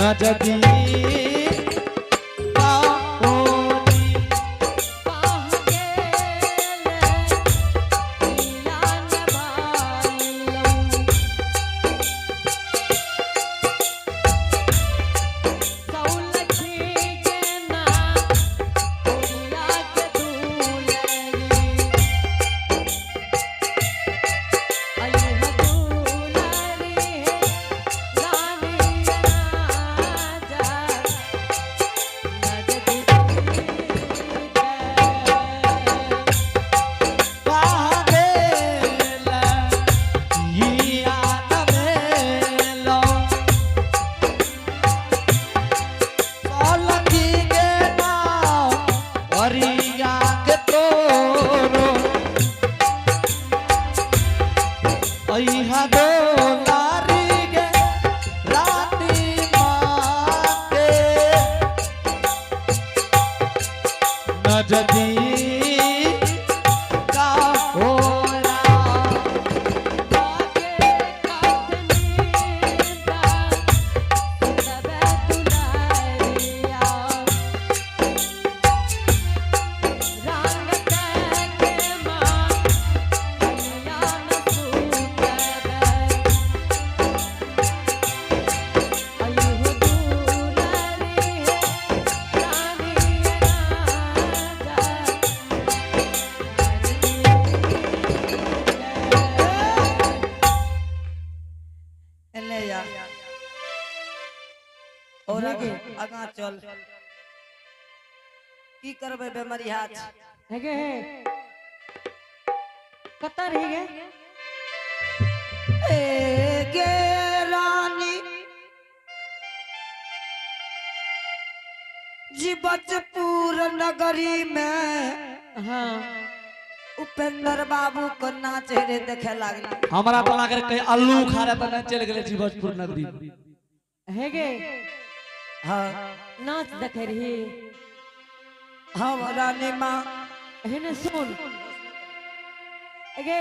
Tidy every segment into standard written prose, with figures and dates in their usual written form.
नजदी और आगा चल की करबे बेमारी हाथ हेगे हे कतर हेगे ए गे रानी जी बचपुर नगरी में हाँ उपेंद्र बाबू को नाच रे देखे लागली हमरा तो लागे कहीं आलू खा रहा था चल गेले जीवजपुर नगरी हेगे हाँ नाच देखे रही हम रानी माँ हेने सुन हेगे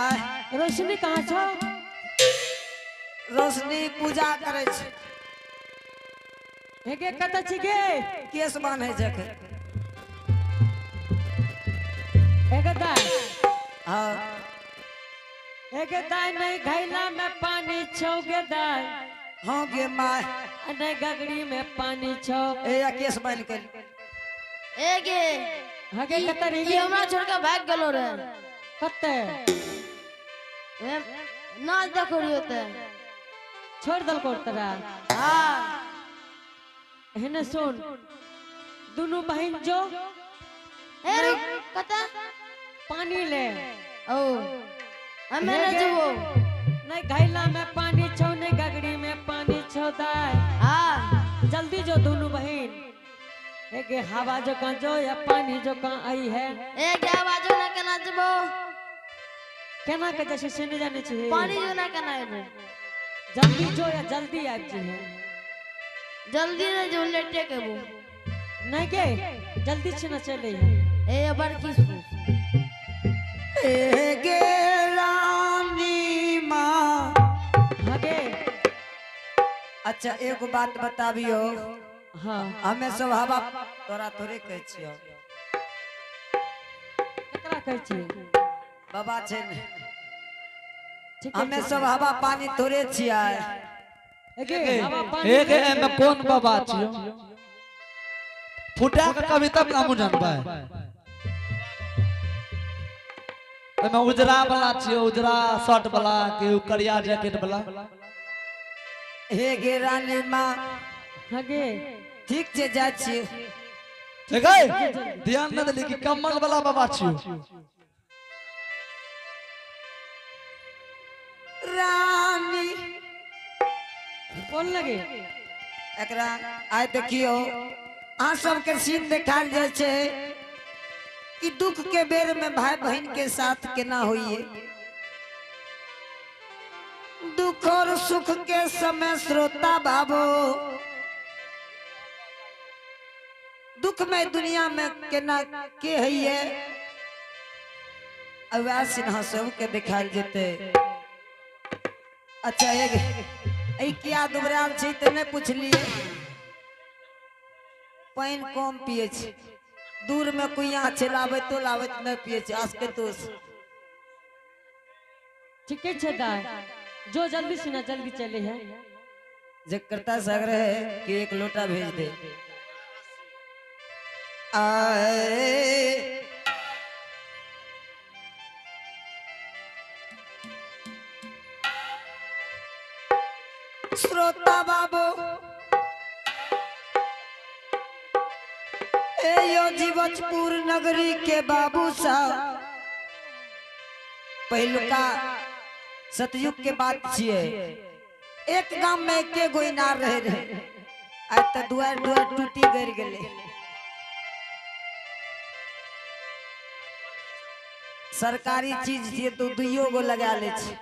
आय रोशनी कहाँ छो रोशनी पूजा करे छै हेगे कत छी गे केस बांधे जके हेगे दाई हाँ हेगे दाई नहीं घैला में पानी छो गे दाई हाँ गे माँ नहीं गगड़ी में पानी छो ए या केस बांध कर ए गे हगे कतर ये हेगे हमरा छोड़ के भाग गेलो रे कते नाच देखो रही होते छोड़ दल को तरा हां हेने सुन दोनों बहन जो ए रे कता पानी ले ओ हमें न जबो नहीं घैला में पानी छो नहीं गगड़ी में पानी छो दाई हां जल्दी जो दोनों बहन हेगे हवा जो कहाँ जो या पानी जो कहाँ आई है ए क्या बाजो ना केना जबो केना के जैसे से नहीं जाने चाहिए पानी जो ना केना है जल्दी जो या जल्दी आ जाए जल्दी न जो लेटे के वो नहीं के जल्दी से न चले ए अबर किस ए गे रानी माँ हगे अच्छा एगो बात बताबियो हाँ हमें सब हवा तोरा थोड़े कह छियो ककरा कहै छी बाबा छै ने ठीक हमें सब हवा पानी थोड़े छिया हेगे हवा पानी एक एमे कौन बाबा छियो फुटा के कविता कामू जानबा एमे उजरा वाला छियो उजरा शर्ट वाला के करिया जैकेट वाला हे गे रानी माँ हगे ठीक से जा छियो ठीक है ध्यान न देली कि कमल वाला बाबा छियो रानी कौन लगे एकरा आइ देखियो अहाँ सबके सीन देखाल जाय छै कि दुख के बेर में भाई बहन के साथ केना होइए दुख और सुख के समय श्रोता बाबू दुख में दुनिया में केना के है अवैध सिन्हा सब के दिखाई देते अच्छा एक ऐ किया दुबराल छै त नहीं पूछलिए पानी कम पिए छै दूर में कुइया छै लाबैत नहीं पिए छै आसके तोस ठीक है दाई जो जल्दी से ना जल्दी चले हैं जे करता सगरे है कि एक लोटा भेज दे आए श्रोता बाबू ए यो जीवजपुर नगरी के बाबू साहब पहलुका सतयुग के बात छिए एक गांव में एके गो इनार रहे आज त दुआर दुआर टूटी गिर गेले सरकारी चीज छिए तो दुइयो गो लगा ले छी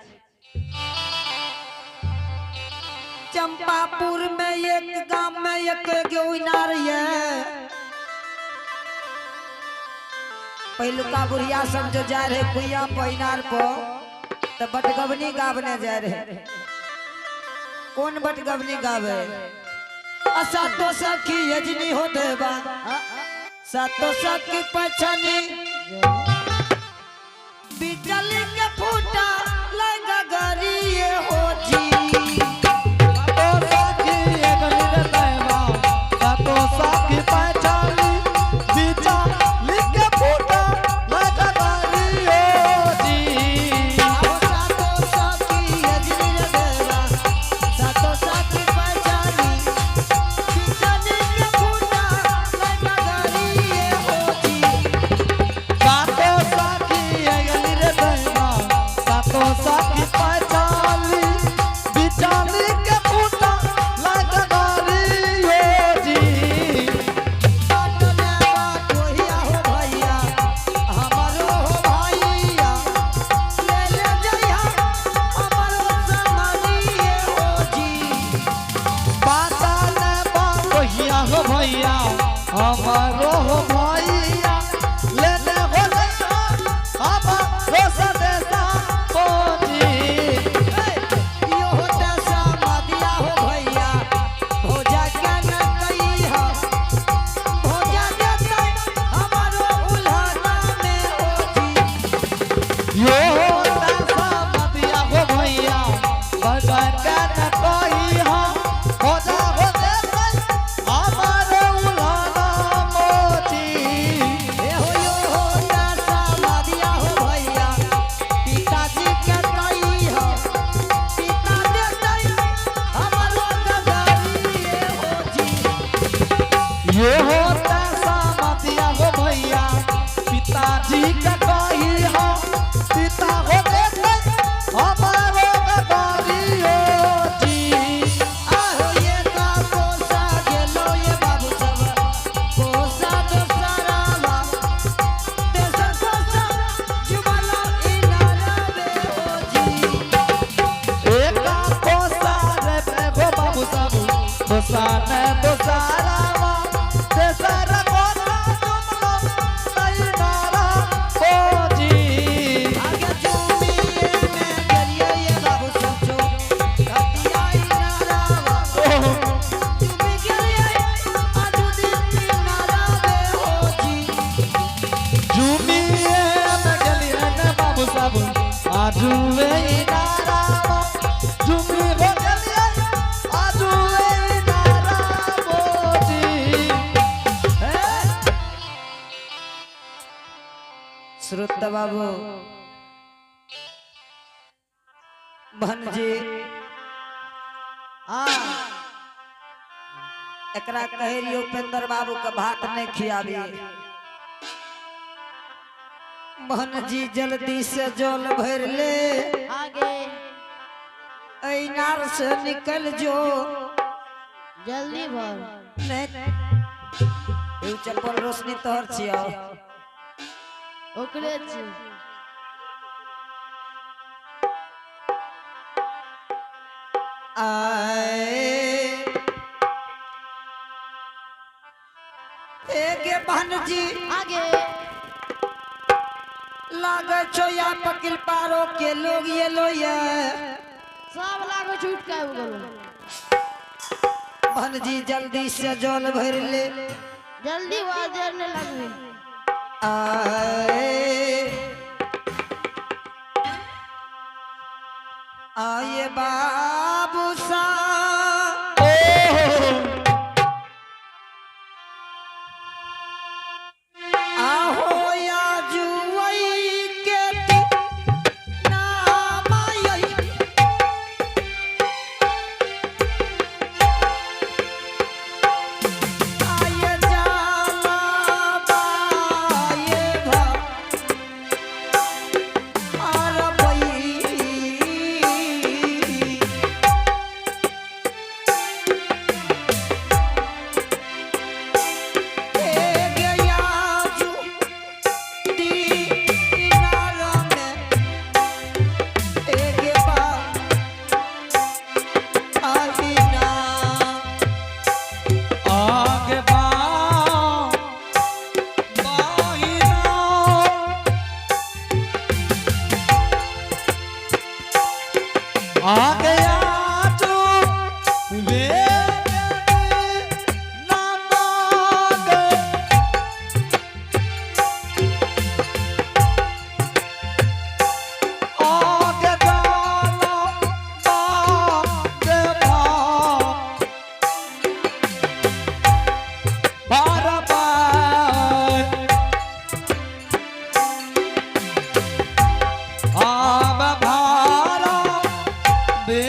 चंपापुर में एक गांव में एक गो इनार है पहलुका बुढ़िया सब जो जा रहे कुइया पैनार पर तो बटगवनी गावने जा रहे कौन बटगवनी गावे सातो सखी यजनी हो देवा सातो सखी पछनी बिजल के फूटा लगा गरिए हो जी हमारो हो भैया लेने हो हमारो सदेसा हो जी यो होता समादिया हो भैया भोजा क्या न कही हो भोजा देता हमारो उल्हाना में हो जी यो होता समादिया हो भैया भोजा क्या न कही हो भोजा हो देता हमारो ये होता सामतिया हो भैया पिताजी का कही हो पिता हो देते हमारो गदारी हो जी आहो ये का कोसा गेलो ये बाबू सब कोसा दोसरावा तेसर कोसा जुबाला इनारा में हो जी एका कोसा रे गो बाबू सब कोसा ने दोसारा आजुए नारावा झुमरी हो गलिया आजुए नारावा जी श्रोता बाबू बहन जी एकरा कहे रही उपेंद्र बाबू के भात नहीं खियाबी बहन जी जल्दी से जल भर ले आगे इनार से निकल जो जल्दी भर नहीं चप्पल रोशनी तोहर छिया ओकरे छी आए एक बहन जी आगे लागे छो या पकिल पारो के लोग ये लो ये सब लागो छूट का बोलो बहन जी जल्दी से जल भर ले जल्दी वहाँ देर न लगी आए आए बाबू सा आहो या जुवई के नाम आई आए जाला बाए भा अरबई आगे आगे आजू वे नमागे आगे जाला बागे बारबार आब भारा बे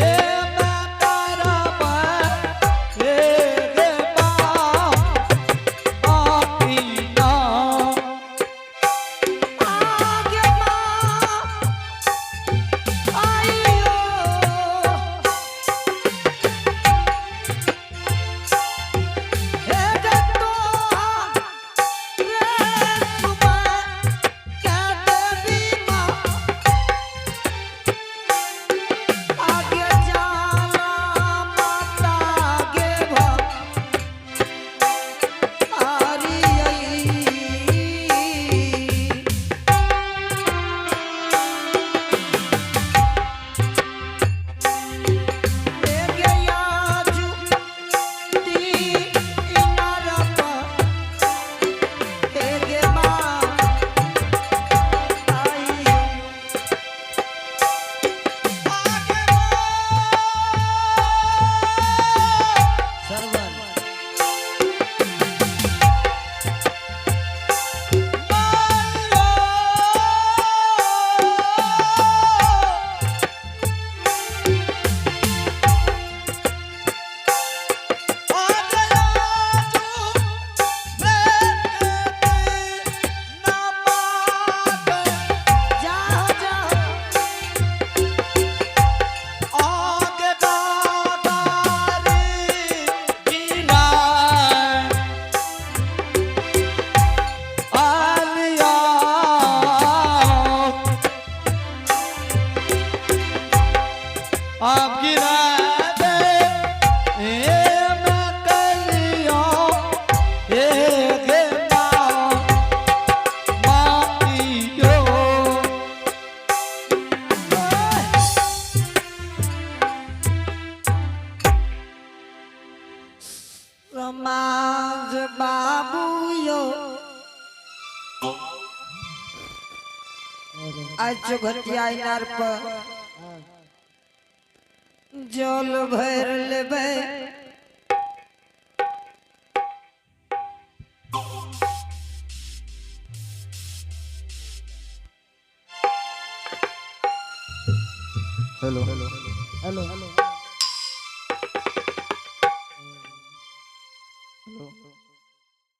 आपकी रात मैं कलिया मातियो समाज बाबू यो आज चौघटिया इनार पर जल भर लेबे हेलो हेलो हेलो